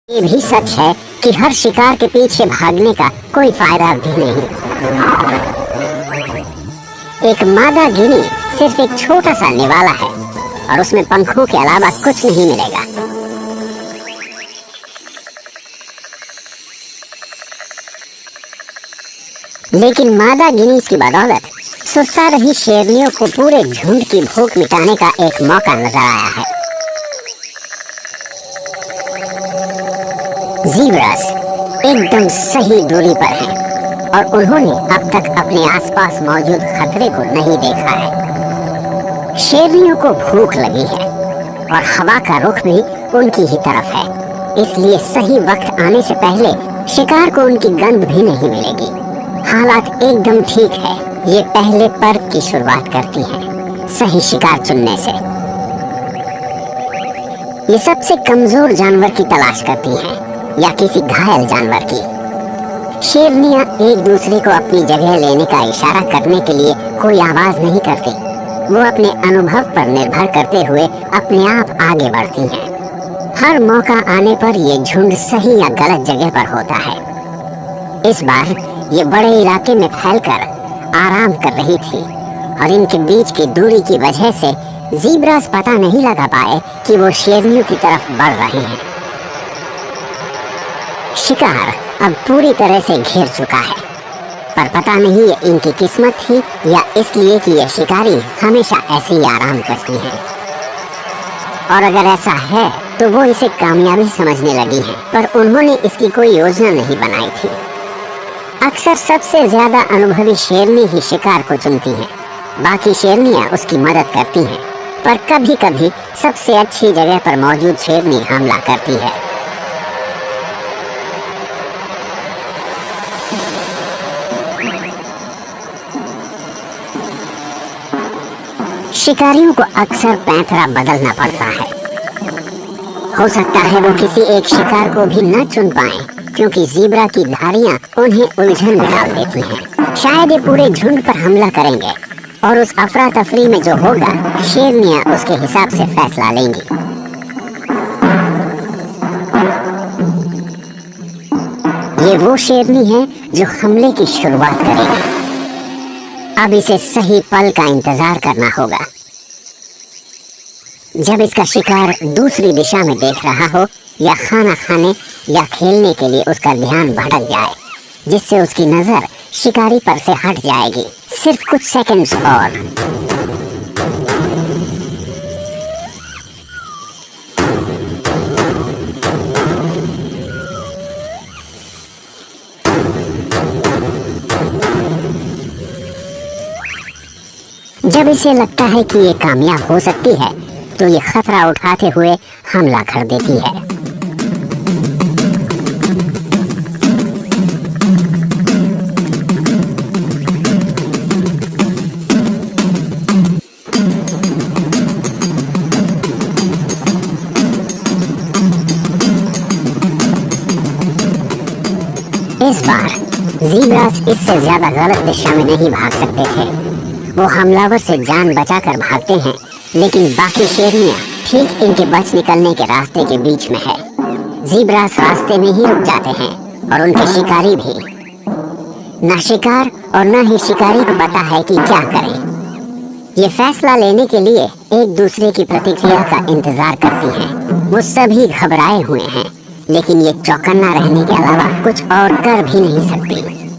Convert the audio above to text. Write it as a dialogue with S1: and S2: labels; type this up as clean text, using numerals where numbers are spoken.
S1: ये भी सच है कि हर शिकार के पीछे भागने का कोई फायदा भी नहीं। एक मादा गिनी सिर्फ एक छोटा सा निवाला है और उसमें पंखों के अलावा कुछ नहीं मिलेगा। लेकिन मादा गिनीज की बदौलत सुस्ता रही शेरनियों को पूरे झुंड की भूख मिटाने का एक मौका नजर आया है। ज़ीब्रास एकदम सही दूरी पर हैं और उन्होंने अब तक अपने आसपास मौजूद खतरे को नहीं देखा है। शेरनियों को भूख लगी है और हवा का रुख भी उनकी ही तरफ है, इसलिए सही वक्त आने से पहले शिकार को उनकी गंध भी नहीं मिलेगी। हालात एकदम ठीक है। ये पहले पर्व की शुरुआत करती है सही शिकार चुनने से। ये सबसे कमजोर जानवर की तलाश करती हैं या किसी घायल जानवर की। शेरनियां एक दूसरे को अपनी जगह लेने का इशारा करने के लिए कोई आवाज नहीं करती। वो अपने अनुभव पर निर्भर करते हुए अपने आप आगे बढ़ती हैं। हर मौका आने पर ये झुंड सही या गलत जगह पर होता है। इस बार ये बड़े इलाके में फैलकर आराम कर रही थी और इनके बीच की दूरी की वजह से ज़ीब्रास पता नहीं लगा पाए कि वो शेरनियों की तरफ बढ़ रहे हैं। शिकार अब पूरी तरह से घिर चुका है, पर पता नहीं ये इनकी किस्मत थी या इसलिए कि ये शिकारी हमेशा ऐसे ही आराम करती हैं। और अगर ऐसा है तो वो इसे कामयाबी समझने लगी हैं, पर उन्होंने इसकी कोई योजना नहीं बनाई थी। अक्सर सबसे ज्यादा अनुभवी शेरनी ही शिकार को चुनती हैं, बाकी शेरनियां उसकी मदद करती हैं, पर कभी कभी सबसे अच्छी जगह पर मौजूद शेरनी हमला करती है। शिकारियों को अक्सर पैंतरा बदलना पड़ता है। हो सकता है वो किसी एक शिकार को भी न चुन पाएं, क्योंकि ज़ीब्रा की धारियां उन्हें उलझन में डाल देती हैं। शायद ये पूरे झुंड पर हमला करेंगे और उस अफरा तफरी में जो होगा शेरनियां उसके हिसाब से फैसला लेंगी। ये वो शेरनी है जो हमले की शुरुआत करेगी। अब इसे सही पल का इंतजार करना होगा, जब इसका शिकार दूसरी दिशा में देख रहा हो या खाना खाने या खेलने के लिए उसका ध्यान भटक जाए, जिससे उसकी नजर शिकारी पर से हट जाएगी। सिर्फ कुछ सेकंड्स और। जब इसे लगता है कि ये कामयाब हो सकती है तो ये खतरा उठाते हुए हमला कर देती है। इस बार ज़ीब्रास इससे ज्यादा गलत दिशा में नहीं भाग सकते थे। वो हमलावर से जान बचाकर भागते हैं, लेकिन बाकी शेरनियां ठीक इनके बच निकलने के रास्ते के बीच में है। ज़ीब्रास रास्ते में ही रुक जाते हैं और उनके शिकारी भी। न शिकार और न ही शिकारी को पता है कि क्या करें। ये फैसला लेने के लिए एक दूसरे की प्रतिक्रिया का इंतजार करती हैं। वो सभी घबराए हुए हैं, लेकिन ये चौकन्ना रहने के अलावा कुछ और कर भी नहीं सकती।